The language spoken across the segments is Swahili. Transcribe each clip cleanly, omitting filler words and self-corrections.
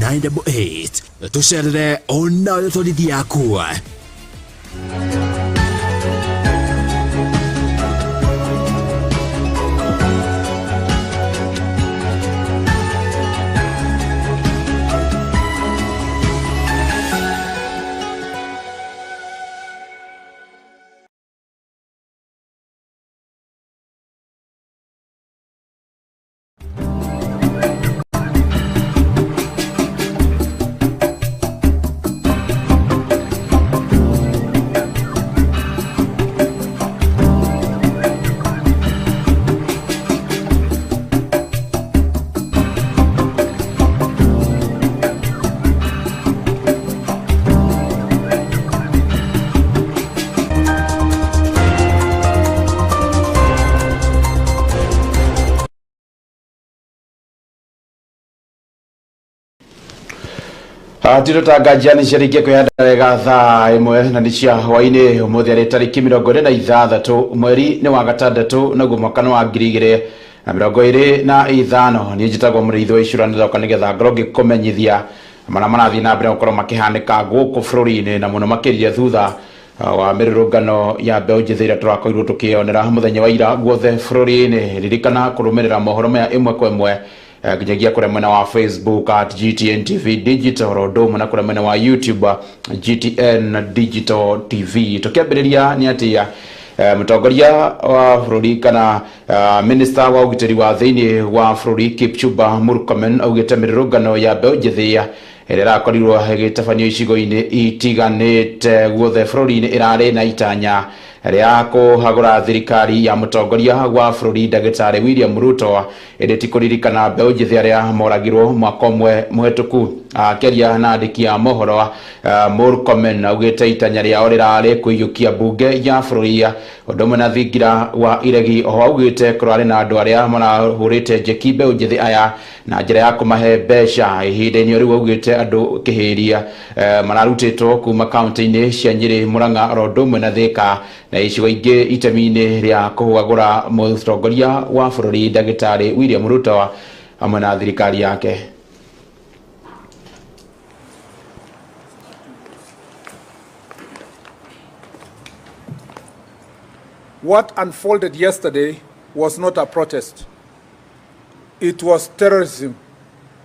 988 tucerere ona thorithi yaku. Tũtangagia nĩ ciarĩkia kwĩyandarĩra thaa ĩmwe na nĩ cia hwainĩ ũmũthĩ arĩ tarĩki 26 mweri nĩ wa gatandatũ naguo mwaka wa 2025. Niĩ njĩtagwo Mũrĩithi wa Icũra nĩndoka nĩgetha ngorwo ngĩkũmenyithia marĩa marathiĩ na mbere gũkorwo makĩhanĩka gũkũ bũrũri-inĩ na mũno makĩria thutha wa mĩrũrũngano ya mbeũ njĩthĩ ĩrĩa tũrakorirwo tũkĩonera mũthenya wa ira guothe bũrũri-inĩ. Ririkana kũrũmĩrĩra mohoro maya ĩmwe kwa ĩmwe nginyagia kũrĩa mwena wa Facebook @GTN TV Digital Rodom na kũrĩa mwena wa YouTube GTN Digital TV. Tũkĩambĩrĩria nĩ atĩ mũtongoria wa bũrũri kana minister wa ũgitĩri wa thĩinĩ wa bũrũri Kipchumba Murkomen augĩte mĩrũrũngano ya mbeũ njĩthĩ ĩrĩa ĩrakorirwo ĩgĩtabanio icigo-inĩ itiganĩte guothe bũrũri-inĩ ĩrarĩ na itanya rĩa kũhagũra thirikari ya mũtongoria wa bũrũri Ndagĩtarĩ William Ruto, ĩrĩ ti kũririkana mbeũ njĩthĩ arĩa moragirwo mwaka ũmwe mũhetũku. Akĩaria na andĩki a mohoro, Murkomen augĩte itanya rĩao rĩrarĩ kũiyũkia mbunge ya bũrũri ũndũ ũmwe na thingira wa iregi. Oho augĩte kũrarĩ na andũ arĩa marahũrĩte njeki mbeũ njĩthĩ aya na njĩra ya kũmahe mbeca. Ihinda-inĩ rĩu augĩte andũ kĩhĩria mararutĩtwo kuma kaunti-inĩ cia Nyĩrĩ, Murang'a, Rodom na Thika na icigo ingĩ itemi-inĩ rĩa kũhagũra mũtongoria wa bũrũri Ndagĩtarĩ William Ruto hamwe na thirikari yake. What unfolded yesterday was not a protest. It was terrorism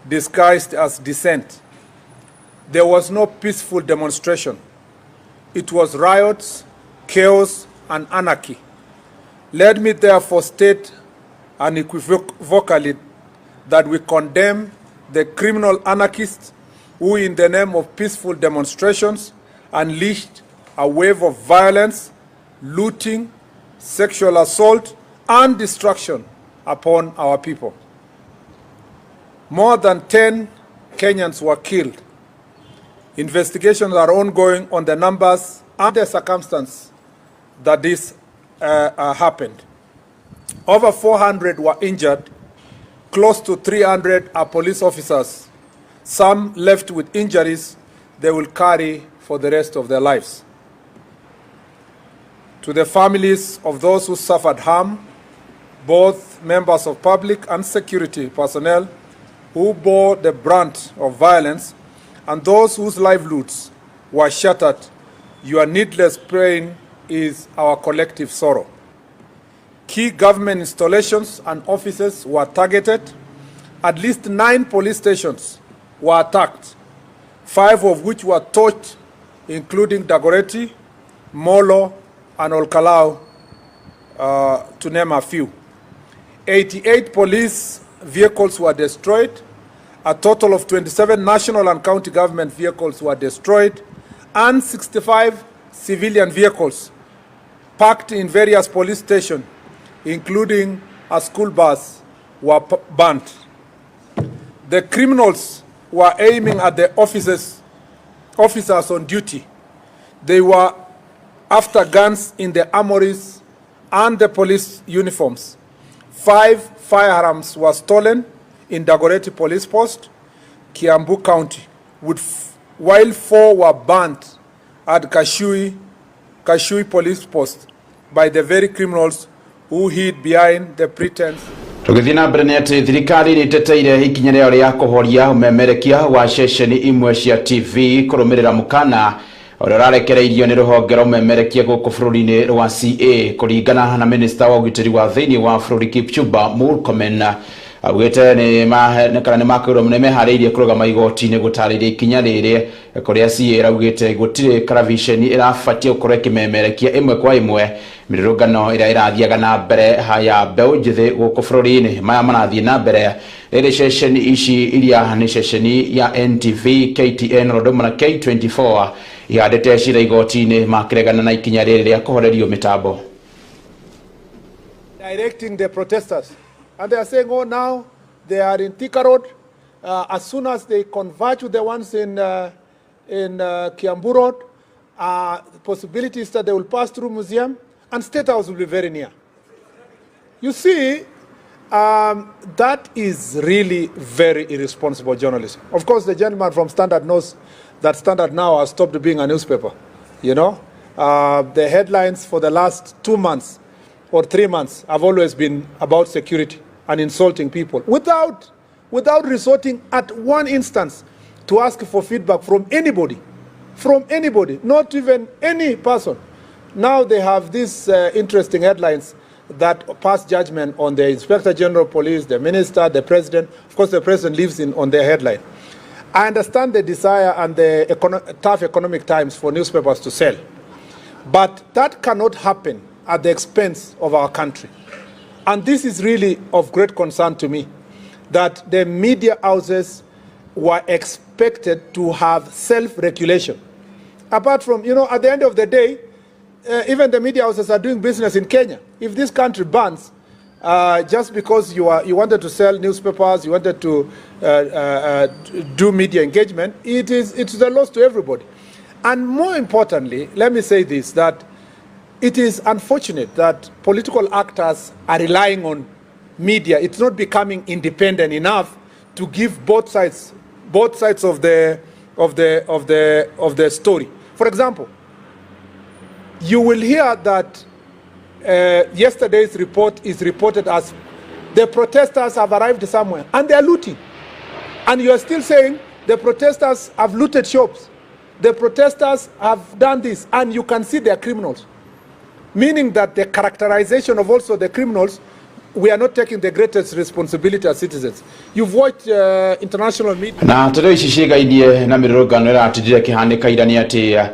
disguised as dissent. There was no peaceful demonstration. It was riots, chaos, and anarchy. Let me therefore state unequivocally that we condemn the criminal anarchists who, in the name of peaceful demonstrations, unleashed a wave of violence, looting, sexual assault, and destruction upon our people. More than 10 Kenyans were killed. Investigations are ongoing on the numbers and the circumstance that this happened. Over 400 were injured. Close to 300 are police officers. Some left with injuries they will carry for the rest of their lives. To the families of those who suffered harm, both members of public and security personnel who bore the brunt of violence, and those whose livelihoods were shattered, your needless pain is our collective sorrow. Key government installations and offices were targeted. At least 9 police stations were attacked, 5 of which were torched, including Dagoretti, Molo, and Olkalau, to name a few. 88 police vehicles were destroyed. A total of 27 national and county government vehicles were destroyed, and 65 civilian vehicles parked in various police stations, including a school bus, were burnt. The criminals were aiming at the officers on duty. They were after guns in the armories and the police uniforms. 5 firearms were stolen in Dagoretti Police Post, Kiambu County, while 4 were burnt at Kashui Police Post by the very criminals who hid behind the pretense. Tugithina mbere nĩ atĩ thirikari nĩ ĩteteire ikinya rĩao rĩa kũhoria umemerekia wa ceceni imwe cia TV kũrũmĩrĩra mũkana ũrĩa ũrarekereirio nĩ rũhonge rwa umemerekia gũkũ bũrũri-inĩ rwa CA kũringana na minista wa ũgitĩri wa thĩinĩ wa bũrũri Kipchumba Murkomen. Augĩte nĩ makwĩrwo nĩ meharĩirie kũrũgama igoti-inĩ gũtarĩria ikinya rĩrĩ kũrĩa CA raugĩte gũtirĩ karaviceni ĩrabatie gũkorwo ĩkĩmemerekia ĩmwe kwa ĩmwe mĩrũrũngano ĩrĩa ĩrathiaga na mbere ya mbeũ njĩthĩ gũkũ bũrũri-inĩ. Maya marathiĩ na mbere rĩrĩ ceceni ici iria nĩ ceceni ya NTV, KTN, Rodoma na K24 ihandĩte cira igoti-inĩ makĩregana na ikinya rĩrĩ rĩa kũhorerio mĩtambo. Directing the protesters. And they are saying, oh, now they are in Thika Road. As soon as they converge with the ones in Kiambu Road, the possibility is that they will pass through Museum and State House will be very near. You see, that is really very irresponsible journalism. Of course, the gentleman from Standard knows that Standard now has stopped being a newspaper. You know, the headlines for the last 2 months or 3 months have always been about security and insulting people without resorting at one instance to ask for feedback from anybody, not even any person. Now they have these interesting headlines that pass judgment on the Inspector General of Police, the Minister, the President. Of course, the President lives on their headline. I understand the desire and the tough economic times for newspapers to sell, but that cannot happen at the expense of our country. And this is really of great concern to me, that the media houses were expected to have self-regulation. Apart from, you know, at the end of the day, even the media houses are doing business in Kenya. If this country bans, just because you wanted to sell newspapers, you wanted to do media engagement, it's a loss to everybody. And more importantly, let me say this, that it is unfortunate that political actors are relying on media. It's not becoming independent enough to give both sides of the story. For example, you will hear that yesterday's report is reported as the protesters have arrived somewhere and they are looting, and you are still saying the protesters have looted shops, the protesters have done this, and you can see they are criminals. Meaning that the characterization of also the criminals, we are not taking the greatest responsibility as citizens. You've watched international media. Na tũrĩ ici ciĩgainie na mĩrũrũngano ĩratindire kĩhanĩka ira nĩ atĩ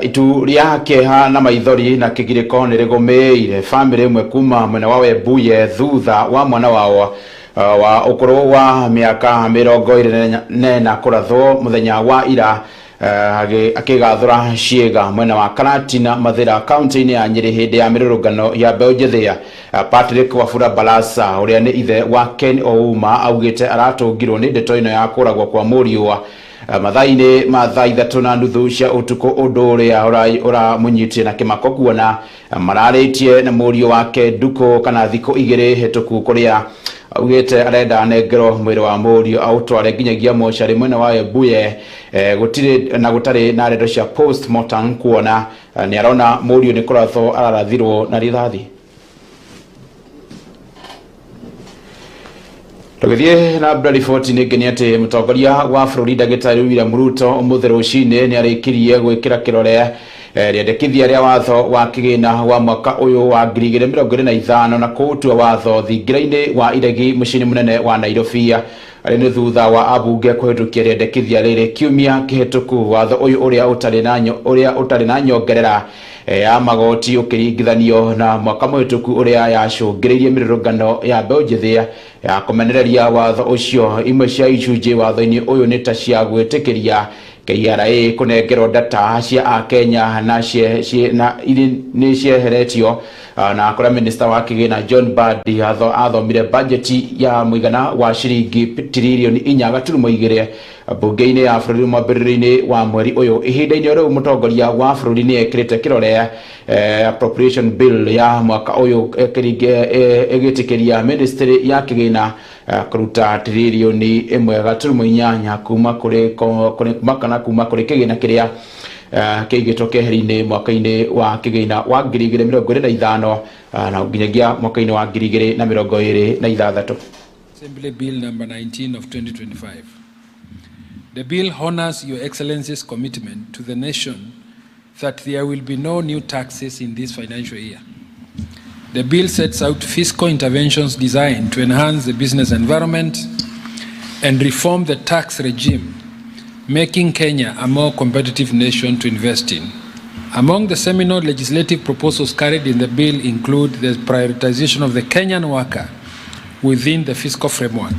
itu rĩake na maithori na kĩgirĩko nĩ rĩgũmĩire famĩlĩ ĩmwe kuma mwena wa Webuye thutha wa mwana wao wa ũkũrũ wa mĩaka 24 kũrathwo mũthenya wa ira akĩgathũra ciĩga mwena wa Karatina Mathĩra kaunti-inĩ ya Nyĩrĩ hĩndĩ ya mĩrũrũngano ya mbeũ njĩthĩ. Patrick Wafula Balasa ũrĩa nĩ ithe wa Ken Ouma augĩte aratũngirwo nĩ ndeto ĩno ya kũragwo kwa mũriũ mathaa-inĩ ma thaa 3:30 cia ũtukũ, ũndũ ũrĩa ũramũnyitie na kĩmako kuona mararĩtie na mũriũ wake ndukũ kana thikũ 2 hĩtũku, kũrĩa augĩte arenda anengerwo mwĩrĩ wa mũriũ aũtware nginyagia mocarĩ mwena wa Webuye. Gũtarĩ na ndeto cia post-mortem kuona nĩ arona mũriũ nĩ kũrathwo ararathirwo na rithathi. Tũgĩthiĩ na mbere riboti-inĩ ĩngĩ nĩ atĩ mũtongoria wa bũrũri Ndagĩtarĩ William Ruto ũmũthĩ rũcinĩ nĩ arĩkirie gwĩkĩra kĩrore rĩendekithia rĩa watho wa kĩgĩna wa mwaka ũyũ wa 2025 na kũũtua watho thingira-inĩ wa iregi mũciĩ-inĩ mũnene wa Nairobi. Arĩ nĩ thutha wa ambunge kũhĩtũkia rĩendekithia rĩrĩ kiumia kĩhĩtũku. Watho ũyũ ũrĩa ũtarĩ na nyongerera ya magoti ũkĩringithanio na mwaka mũhĩtũku ũrĩa yacũngĩrĩirie mĩrũrũngano ya mbeũ njĩthĩ ya kũmenereria watho ũcio. Imwe cia icunjĩ watho-inĩ ũyũ nĩ ta cia gwĩtĩkĩria KRA kũnengerwo data cia Akenya na nĩ cieheretio, na kũrĩa minista wa kĩgĩna John Mbadi athomire bajeti ya mũigana wa ciringi tiririoni 4.2 bunge-inĩ ya bũrũri mwambĩrĩrio-inĩ wa mweri ũyũ. Ihinda-inĩ rĩu mũtongoria wa bũrũri nĩ ekĩrĩte kĩrore appropriation bill ya mwaka ũyũ ĩgĩtĩkĩria ministry ya kĩgĩna kũruta tiririoni 1.8 kuma kũrĩ kĩgĩna kĩrĩa kĩigĩtwo keheri-inĩ mwaka-inĩ wa kĩgĩna wa 2025 na nginyagia mwaka-inĩ wa 2026. Assembly Bill number 19 of 2025. The bill honors Your Excellency's commitment to the nation that there will be no new taxes in this financial year. The bill sets out fiscal interventions designed to enhance the business environment and reform the tax regime, making Kenya a more competitive nation to invest in. Among the seminal legislative proposals carried in the bill include the prioritization of the Kenyan worker within the fiscal framework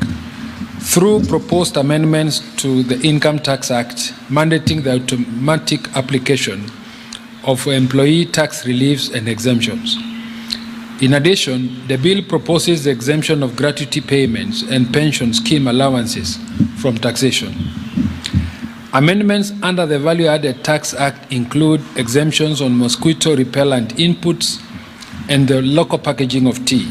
through proposed amendments to the Income Tax Act, mandating the automatic application of employee tax reliefs and exemptions. In addition, the bill proposes the exemption of gratuity payments and pension scheme allowances from taxation. Amendments under the Value Added Tax Act include exemptions on mosquito repellent inputs and the local packaging of tea.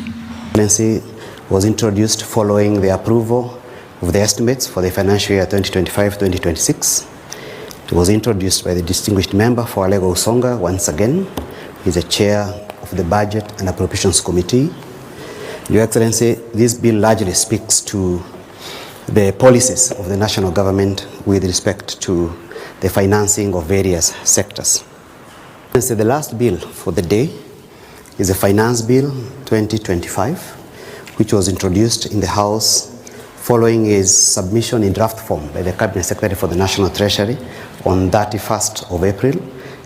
Policy was introduced following the approval of the estimates for the financial year 2025-2026. It was introduced by the distinguished member for Alego Usonga once again. He is the chair of the Budget and Appropriations Committee. Your Excellency, this bill largely speaks to the policies of the national government with respect to the financing of various sectors. The last bill for the day is the Finance Bill 2025, which was introduced in the House following his submission in draft form by the Cabinet Secretary for the National Treasury on 31st of April,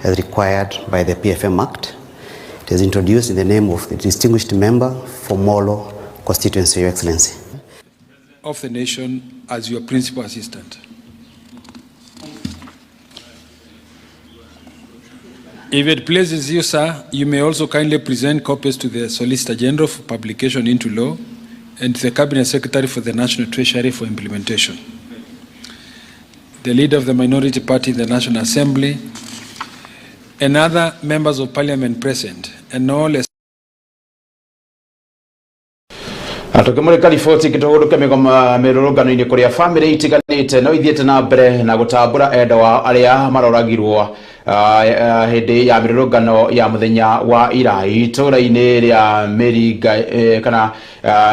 as required by the PFM Act. It is introduced in the name of the distinguished member for Molo constituency, Your Excellency. Of the nation as your principal assistant. If it pleases you, sir, you may also kindly present copies to the Solicitor General for publication into law and to the Cabinet Secretary for the National Treasury for implementation. The leader of the minority party in the National Assembly and other members of Parliament present and all Tukimurika riboti kituhuruke mirurungano-ini kuria family itiganite no ithiete na mbere na gutambura enda wa aria maroragirwo hindi ya mirurungano ya muthenya wa ira itura-ini ria Miringa kana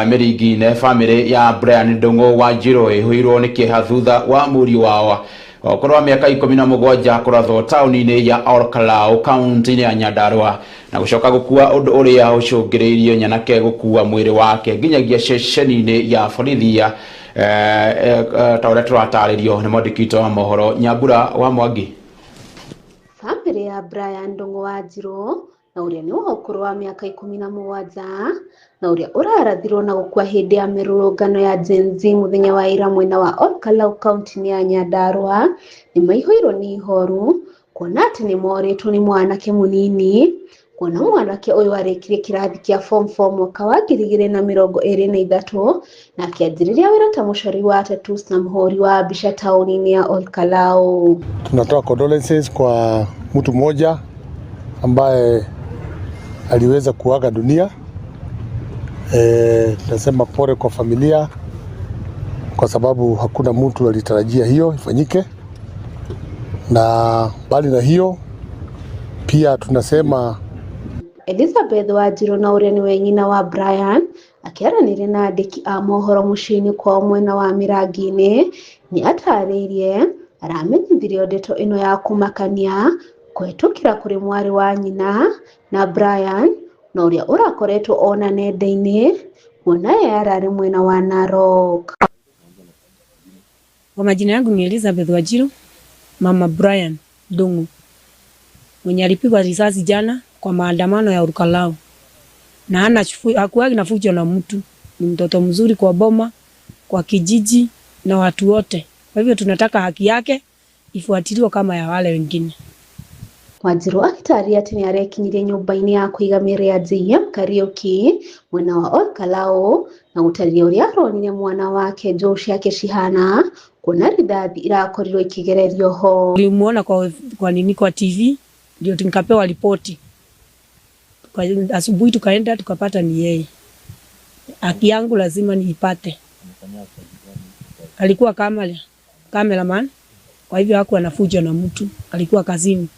Miringi-ne family ya Brian Ndungu wa Njiro ihuirwo ni kieha thutha wa muri wao okorwa miaka 17 kurathwo tauni-ini ya Olkalau county-ini ya Nyandarua na gucoka gukua undu uria ucungiriirio nyanake gukua mwiri wake nginyagia ceceni-ini ya borithi ya ta uria turataririo ni mwandikito wa mohoro Nyambura wa Mwangi. Family ya Brian Ndungu wa Njiro na uria ni wa ukuru wa miaka 17 na uria urarathirwo na gukua hindi ya mirurungano ya Gen Z muthenya wa ira mwena wa Olkalau county-ini ya Nyandarua ni maihoirwo ni ihoru kuona ati ni moritwo ni mwanake munini kuona mwanake uyu arekirie kirathi kia form 4 mwaka wa 2023 na akianjiriria wira ta mucori wa tattoos na mhori wa bisha tauni-ini ya Olkalau. Tunatoa condolences kwa mtu mmoja ambaye aliweza kuaga dunia. Tunasema pole kwa familia kwa sababu hakuna mtu alitarajia hiyo ifanyike, na bali na hiyo pia tunasema Elizabeth wa Njiro na uria ni wenyina wa Brian akiaranire na andiki a mohoro muciini kwa mwena wa Mirangi-ini ni atariirie aramenyithirio ndeto ino ya kumakania kwetukira kuri mwari wa nyina na Brian na uria urakoretwo ona nenda-ini kuona ye arari mwena wa Narok. Kwa majina yangu ni Elizabeth wa Njiro, mama Brian Ndungu mwenye alipigwa risasi jana kwa maandamano ya Olkalau, na hakuwa na fujo na mtu. Ni mtoto mzuri kwa boma, kwa kijiji na watu wote. Kwa hivyo tunataka haki yake ifuatiliwe kama ya wale wengine. Wanjiru akitaria ati ni arekinyirie nyumba-ini ya kuigamira ya JM Kariuki mwena wa Olkalau na gutariria uria aronire mwana wake Josh yake cihana kuona rithathi irakorirwo ikigererio ho. Nilimuona kwa TV ndio nikapewa ripoti. Asubuhi tukaenda tukapata ni yeye. Haki yangu lazima niipate. Alikuwa cameraman Kwa hivyo hakuwa na fujo na mtu, alikuwa kazini.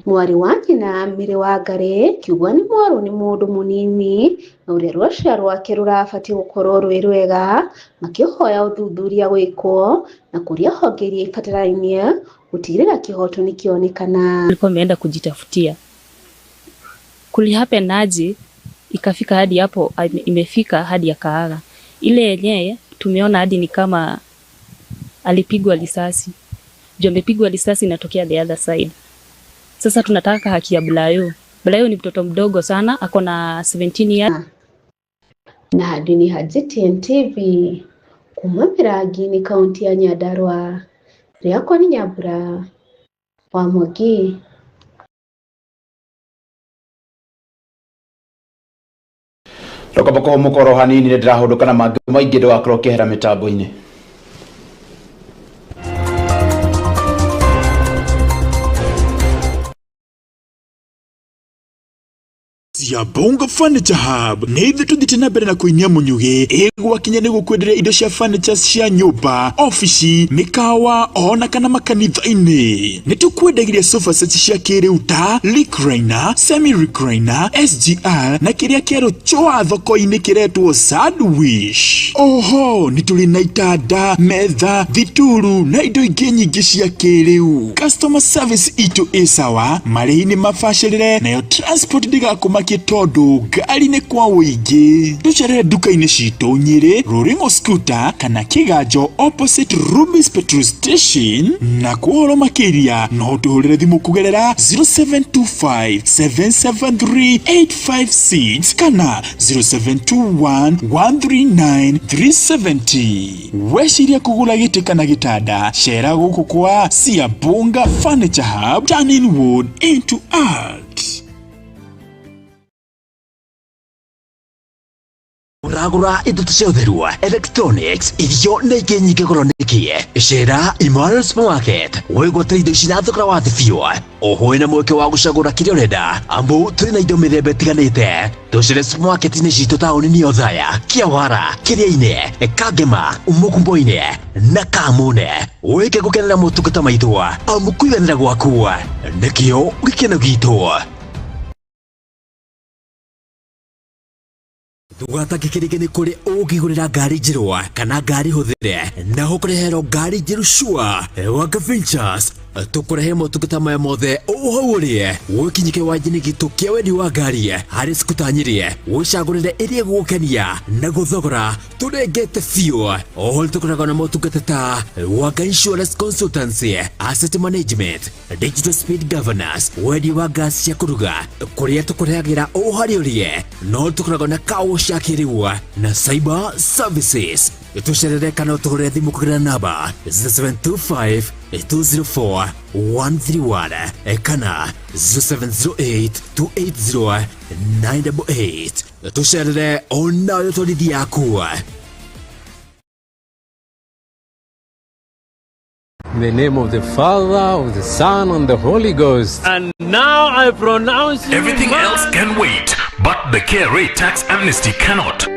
Mwari wake na Mire wa Ngare kiugwa ni mwaru ni mundu munini na uria rwacia rwake rurabati gukorwo rwi rwega makiohoya uthuthuria gwikwo na kuria honge iria ibatarainie gutigirira kihoto nikionekana. Alikuwa ameenda kujitafutia. Kulihappen aje ikafika hadi hapo, imefika hadi akaaga. Ile yenyewe tumeona hadi ni kama alipigwa risasi. Ndio amepigwa risasi inatokea the other side. Sasa tunataka haki ya Blayo. Blayo ni mtoto mdogo sana, ako na 17 years. Na hadi ni Hajitian TV kumapira gini kaunti ya Nyandarua. Riakwa ni Nyambura wa Mwangi. Rokabako mukoro hanini ni ndirahuduka na mangi maingi ndugakoro kihera mitambo-ini. Siabonga Furniture Hub nä ithe tå thiä na mbere na kuinia munyugi igwakinya nä gå kwenderia indo cia furniture cia nyumba, ofici, mikawa ona kana makanitha-inĩ. Nĩ tũkwendagiria sofa sets cia kĩrĩu ta recliner, semi recliner, SGR na kĩrĩa kĩerũ choa thoko-inĩ kĩretwo sandwich. Oho nĩ tũrĩ na itanda, metha, thituru na indo ingĩ nyingĩ cia kĩrĩu. Customer service itũ ĩ sawa, marĩhi nĩ mabacĩrĩre, nayo transport ndĩgakũmakie tondu ngari nĩ kwa ũingĩ. Tũcerere nduka-inĩ citũ Nyĩrĩ, Ruringo Scooter kana Kĩganjo opposite Rumis petrol station, na kuhoro makĩria no tũhũrĩre thimũ kũgerera 0725 773 856 kana 0721 139 370. Weciria kũgũra gĩtĩ kana gĩtanda, cera gũkũ kwa Siabonga Furniture Hub, turning wood into art. Uragura indo cia utherua, electronics, irio na ingĩ nyingĩ goro nĩkie. Cera Emmanuel Supermarket wĩgwatĩra indo ici na thogora wa thĩ biũ. Oho wĩna mweke wa gũcagũra kĩrĩa ũrenda, amu tũrĩ na indo mĩthemba ĩtiganĩte. Tũcere supermarket-inĩ citũ taũni-inĩ ya Othaya, Kĩawara, Kĩrĩa-inĩ, Kangema, Mũkumbo-inĩ na Kamune. Wĩke gũkenera motungata maitũ, amu kũiganĩra gwaku nĩkĩo gĩkeno gitũ. Thugata gĩkĩrĩke nĩ kũrĩ ũngĩgũrĩra ngari njĩrũ kana ngari hũthĩre na ũkũreherwo ngari njĩrũ shua Wanga Ventures. Tũkũrehe motungata maya mothe o hau ũrĩ gũkinyĩke wanjini gitũ kĩa wendi wa ngari harĩ Skuta Nyĩrĩ, wĩcagũrĩre ĩrĩa gũgũkenia na gũthogora tũrengete biũ. Oho nĩtũkoragwo na motungata ta Wanga Insurance Consultancy, Asset Management, Digital Speed Governance, wendi wa gas cia kũruga, kũrĩa tũkũrehagĩra o harĩ ũrĩ. No tũkoragwo na kaũ cia kĩrĩu na cyber services. Tũcerere kana ũtũhũrĩre thimũ kũgerera namba 0725 204 131 kana 0708 280 988. Tũcerere ona thorithi yaku. In the name of the Father, of the Son, and the Holy Ghost. And now I pronounce you. Everything else can wait, but the KRA tax amnesty cannot.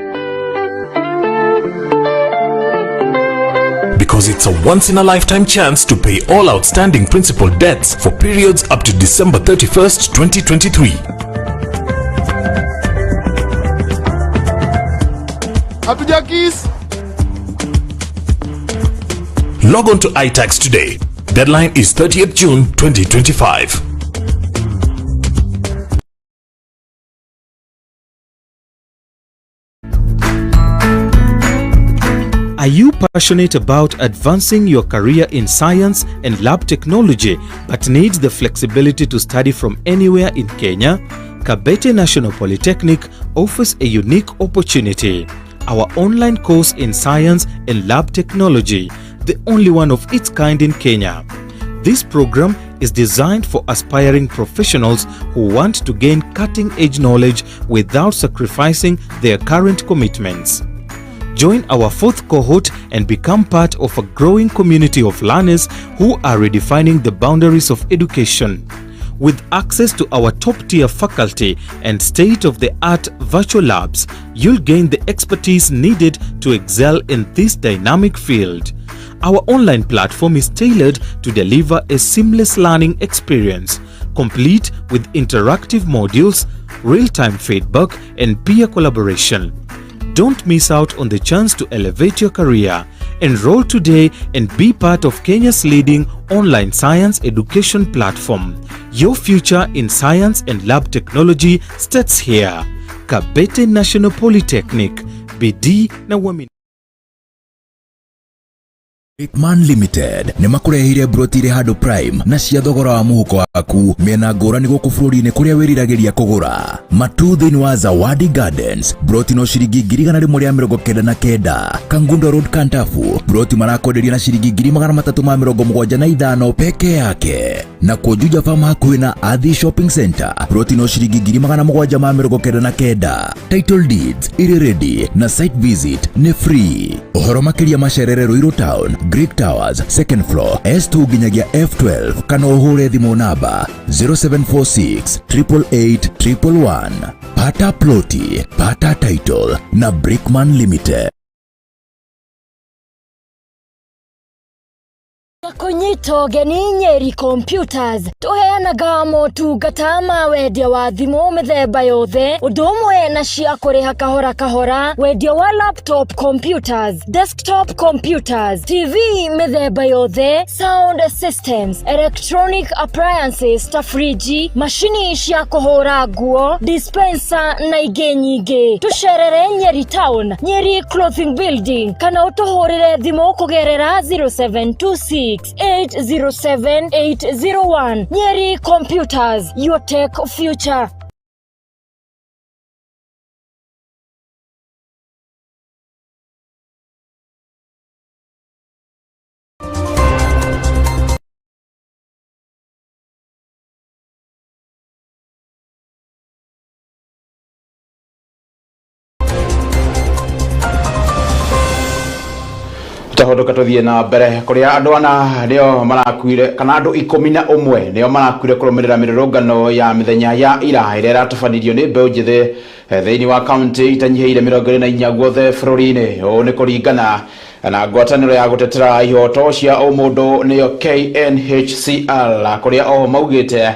Because it's a once-in-a-lifetime chance to pay all outstanding principal debts for periods up to December 31st, 2023. Log on to iTax today. Deadline is 30th June 2025. Are you passionate about advancing your career in science and lab technology but need the flexibility to study from anywhere in Kenya? Kabete National Polytechnic offers a unique opportunity. Our online course in science and lab technology, the only one of its kind in Kenya. This program is designed for aspiring professionals who want to gain cutting-edge knowledge without sacrificing their current commitments. Join our fourth cohort and become part of a growing community of learners who are redefining the boundaries of education. With access to our top-tier faculty and state-of-the-art virtual labs, you'll gain the expertise needed to excel in this dynamic field. Our online platform is tailored to deliver a seamless learning experience, complete with interactive modules, real-time feedback, and peer collaboration. Don't miss out on the chance to elevate your career. Enroll today and be part of Kenya's leading online science education platform. Your future in science and lab technology starts here. Kabete National Polytechnic. Bidii na uaminifu. Brickman Limited nĩ makurehire brotire handũ prime na cia thogora wa muhuko waku mena ngũrani gũkũ bũrũri-inĩ kũrĩa wĩriragĩria kũgũra matu thĩinĩ wa Zawadi Gardens broti no ciringi 199 Kangundo Road Kantafu broti marakwenderia na ciringi 375 peke yake na Juja Farm hakuhĩ na Athi Shopping Center broti no ciringi 799 title deeds iri ready na site visit ni free. Ũhoro makĩria macerere Ruiru Town, Greek Towers, second floor, S2 ginyagia F12, kana uhure thimo namba 0746 888 111. Pata ploti, pata title na Brickman Limited. Kunyito geni Nyeri Computers tuheanaga motungata ma wendia wa thimu mithemba yothe undu umwe na cia kuriha kahora kahora wendia wa laptop computers, desktop computers, TV mithemba yothe, sound systems, electronic appliances ta friji, mashini cia kuhura nguo, dispenser na ingĩ nyingĩ. Tucerere Nyeri Town, Nyeri Clothing Building, kana utuhurire thimu kugerera 0726 807 801. Nyeri Computers, your tech future. Tahodoka tuthie na mbere kuria andu ana nio marakuire kana andu 11 nio marakuire kurumirira mirurungano ya mithenya ya ira ira ratafanirio ni mbeũ njĩthĩ thiini wa county itanyiheire 24 guothe bururi-ini. O ni kuringana na ngwataniro ya gutetera ihoto cia umundu niyo KNHCR kuria o maugite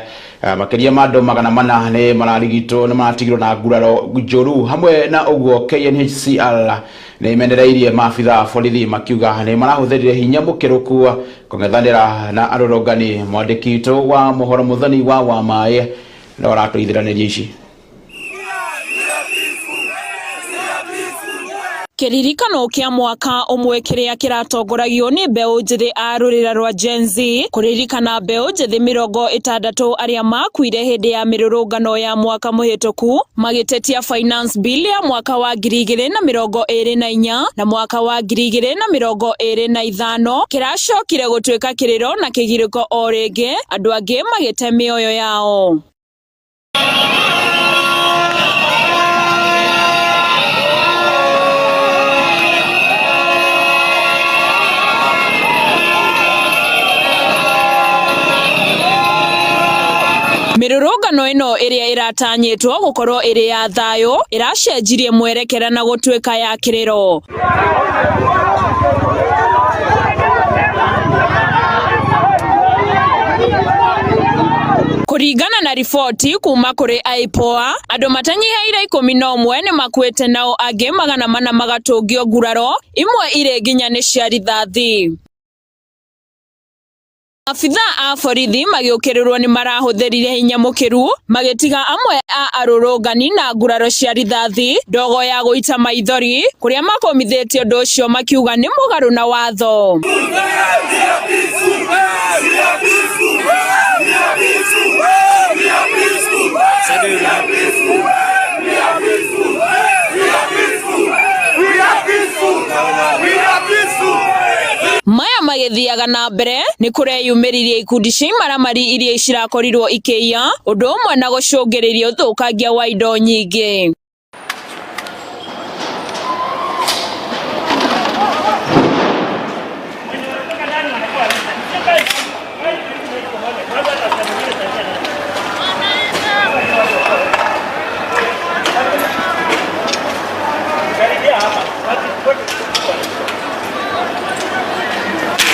makiria ma andu 400 ni mararigitwo ni maratigirwo na nguraro njuru. Hamwe na uguo KNHCR ni imenereirie maabitha borithi makiuga ni marahũthĩrire hinya mũkĩrũku kũng'ethanĩra na arũrũngani. Mwandĩki witũ wa mohoro Muthoni wa Wamaĩ no aratũithĩranĩria ici. Kiririkano kia mwaka umwe kiria kiratongoragio ni mbeũ njĩthĩ a rũrĩra rwa Gen Z kuririkana mbeũ njĩthĩ 60 aria makuire hindi ya mirurungano ya mwaka muhituku magitetia finance bill ya mwaka wa 2024 na mwaka wa 2025 kiracokire gũtuĩka kiriro na kigiriko o rĩngĩ andũ angĩ magĩte mĩoyo yao. Mirurungano ino iria iratanyitwo gukorwo iri ya thayo iracenjirie mwerekera na gutuika ya kiriro. Kuringana na riboti kuma kuri IPOA, andu matanyiheire 11 ni makuite nao angi 400 magatungio nguraro, imwe ire nginya ni cia rithathi. Afitha a borithi magiũkĩrĩrwo ni marahũthĩrire hinya mũkĩru magĩtiga amwe a arũrũngani na nguraro cia rithathi ndogo ya gũita maithori kuria makomithĩtie ũndũ ũcio makiuga ni mũgarũ na watho. Maya magĩthiaga na mbere ni kureyumĩririe ikundi cia imaramari iria cirakorirwo ikĩiya ũndũ ũmwe na gũcũngĩrĩria ũthũkangia wa indo nyingĩ.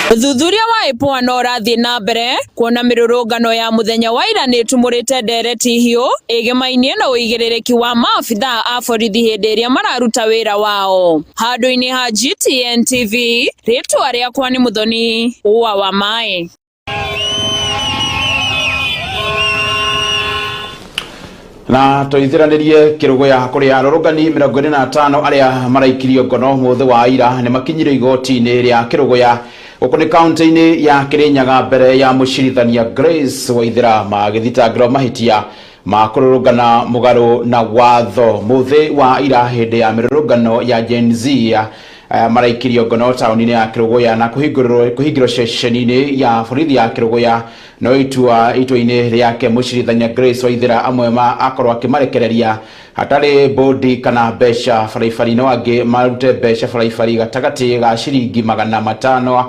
Thuthuria wa IPOA no rathi na mbere kuona mirurungano ya muthenya wa ira ni tumurite ndereti hiu igemainie na uigiririki wa maabitha a borithi hindi iria mararuta wira wao. Handu-ini ha GTN TV, ritwa riakwa ni Muthoni wa Mai. Na toithiranirie kirugoya kuri arorogani 25 aria maraikirio ngono muthe wa ira ni makinyire igoti-ini ria kirugoya ukuni county-ini ya Kirinyaga mbere ya mucirithania Grace Waithira magithitangirwo mahitia makururugana mugaru na watho. Muthe wa ira hindi ya mirurugano ya Gen Z maraikirio ngono tauni-ini ya Kirugoya na kuhingirwo ceceni-ini ya borithi ya Kirugoya no itua-ini riake mucirithania Grace Waithira amwe akorwo akimarekereria hatari bodi kana besha baribari no angi marute besha baribari gatagati ga ciringi 500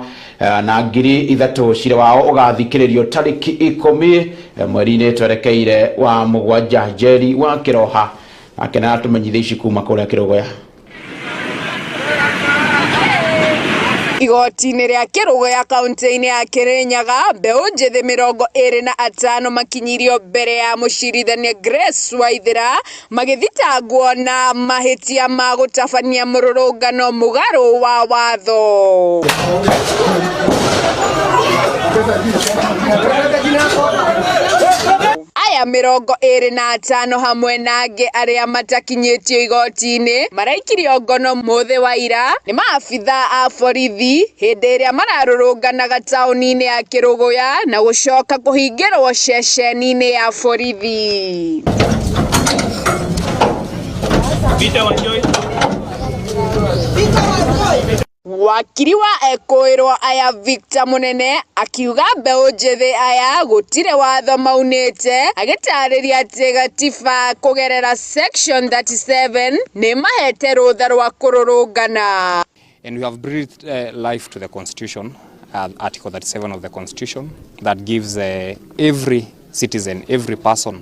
na ngiri 3 cire wao ugathikiririo tariki 10 mweri-ini twerekeire wa 7 Njeri wa Kiroha akena tumenyithia ici kuma kuria Kirugoya. Igoti-ini ria Kirugoya kaunti-ini ya Kirinyaga mbeu njithi 25 makinyirio mbere ya mucirithania Grace Waithira magithitangwo na mahitia ma gutabania mururungano mugaru wa watho. Aya 25 hamwe nange aria matakinyitio igoti-ini maraikirio ngono muthe wa ira ni maabitha a borithi hindi iria mararurunganaga tauni-ini ya Kirugoya na gucoka kuhingirwo ceceni-ini ya borithi. Wakiri wa ekoirwo aya Victor Munene akiuga mbeu njithi aya gutire watho maunite agitariria ati gatiba kugerera section 37 ni mahete rutha rwa kururungana. And we have breathed life to the constitution, article 37 of the constitution, that gives every citizen, every person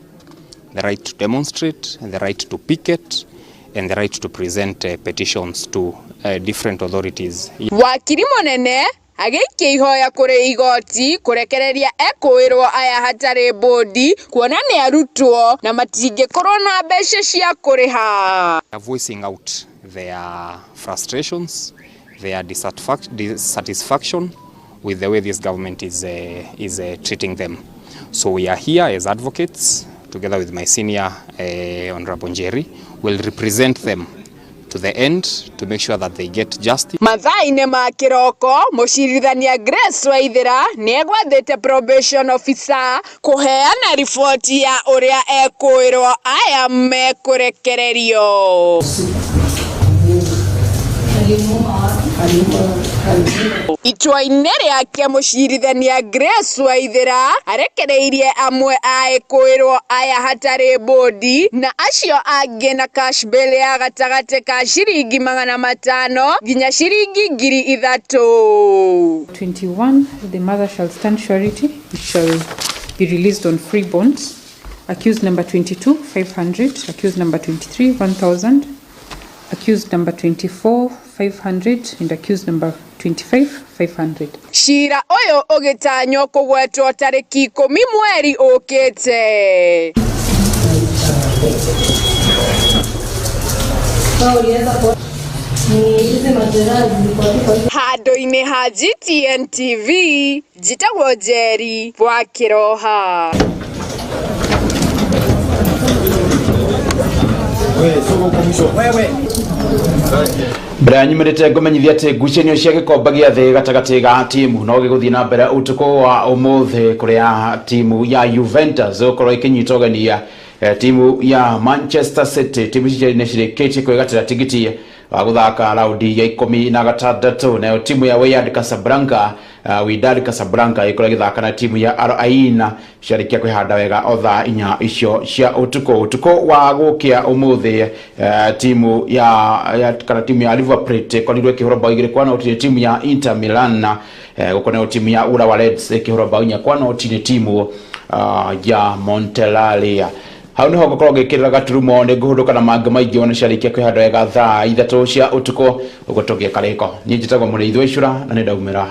the right to demonstrate, the right to picket, and the right to present petitions to different authorities. Wakiri Munene ageikia ihoya kuri igoti kurekereria ekoirwo aya hatari bodi kuona ni arutwo na matingikorwo na mbeca cia kuriha. Voicing out their frustrations, their dissatisfaction with the way this government is treating them. So we are here as advocates, together with my senior Honorable Njeri, will represent them to the end to make sure that they get justice. Mathaa-ini ma kiroko mucirithania Grace Waithira ni egwathite probation officer kuheana riboti ya uria ekoirwo aya mekurekererio. Itua-ini riake mucirithania Grace Waithira arekereirie amwe a ekoirwo aya hatari bodi na acio angi na cash bail ya gatagati ka ciringi 500 nginya ciringi 3,000. 21, the mother shall stand surety, it shall be released on free bonds. Accused number 22, 500. Accused number 23, 1,000. Accused number 24, 500. And accused number 25, 500. Shira oyo ogitanyo kugwetwo tariki 10 mweri ukite. Handu-ini ha GTN TV, njitagwo Njeri wa Kiroha. Mbere nyimirite ngumenyithia ati ngucanio cia gikomba gia thi gatagati ga timu no giguthii na mbere utuko wa umuthi kuria timu ya Juventus ukorwo ikinyita ugania timu ya Manchester City. Timu cia nicireketie kwegatira tigiti wa guthaka raundi ya 16 nayo timu ya Wydad Casablanca ikora githaka na timu ya Al Ain ciarikia kwihanda wega otha inya icio cia utuko wa gukia umuthi timu ya Liverpool korirwe kihoro bao igire kwa noti timu ya Inter Milan gukona timu ya Urawa Reds kihoro bao inya kwa noti timu ya Montelalia. Hau niho gukorwo gikirira gaturumo ni nguhuruka na manga maingi ona ciarikia kwihanda wega thaa 3 cia utuko ugotogia kariko. Ni njitagwo Mureithwa Icura na ni ndaumira